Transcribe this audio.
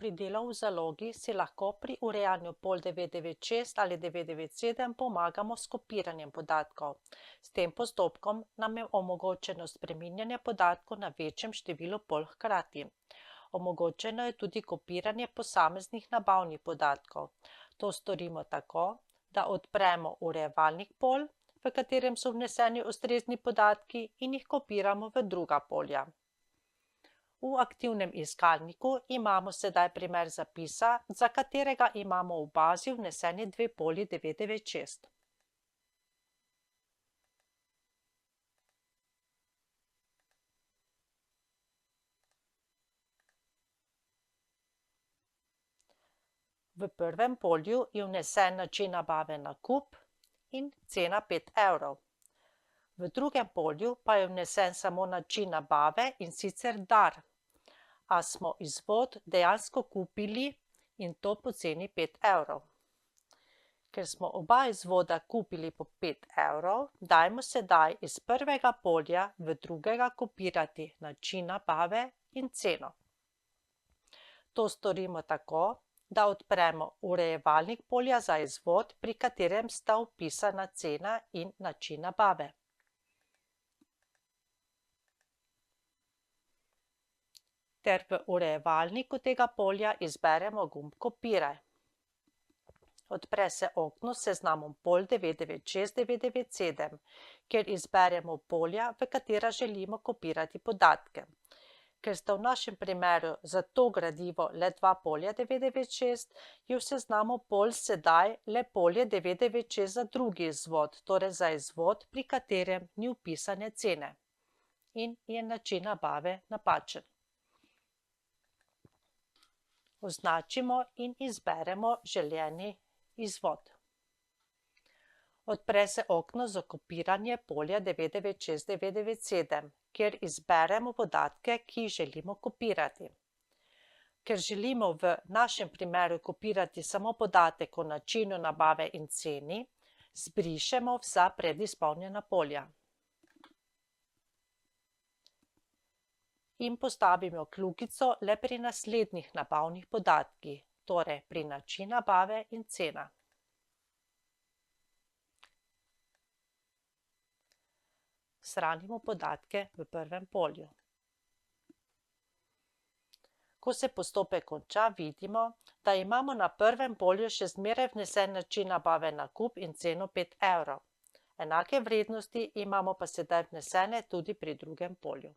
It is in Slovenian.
pri delu v zalogi si lahko pri urejanju polj 996 ali 997 pomagamo s kopiranjem podatkov. S tem postopkom nam je omogočeno spreminjanje podatkov na večjem številu polj hkrati. Omogočeno je tudi kopiranje posameznih nabavnih podatkov. To storimo tako, da odpremo urejevalnik polj, v katerem so vneseni ustrezni podatki, in jih kopiramo v druga polja. V aktivnem iskalniku imamo sedaj primer zapisa, za katerega imamo v bazi vneseni dve polji 996. V prvem polju je vnesen način nabave nakup in cena 5 evrov. V drugem polju pa je vnesen samo način nabave, in sicer dar, a smo izvod dejansko kupili, in to po ceni 5 evrov. Ker smo oba izvoda kupili po 5 evrov, dajmo sedaj iz prvega polja v drugega kopirati način nabave in ceno. To storimo tako, da odpremo urejevalnik polja za izvod, pri katerem sta vpisana cena in način nabave. Ter v urejevalniku tega polja izberemo gumb Kopiraj. Odpre se okno s seznamom polj 996-997, kjer izberemo polja, v katera želimo kopirati podatke. Ker sta v našem primeru za to gradivo le dva polja 996, je v seznamu polj sedaj le polje 996 za drugi izvod, torej za izvod, pri katerem ni vpisane cene in je način nabave napačen. Označimo in izberemo želeni izvod. Odpre se okno za kopiranje polja 996-997, kjer izberemo podatke, ki jih želimo kopirati. Ker želimo v našem primeru kopirati samo podatek o načinu nabave in ceni, zbrišemo vsa predizpolnjena polja. In postavimo kljukico le pri naslednjih nabavnih podatkih, torej pri način nabave in cena. Shranimo podatke v prvem polju. Ko se postopek konča, vidimo, da imamo na prvem polju še zmeraj vnesen način nabave nakup in ceno 5 evrov. Enake vrednosti imamo pa sedaj vnesene tudi pri drugem polju.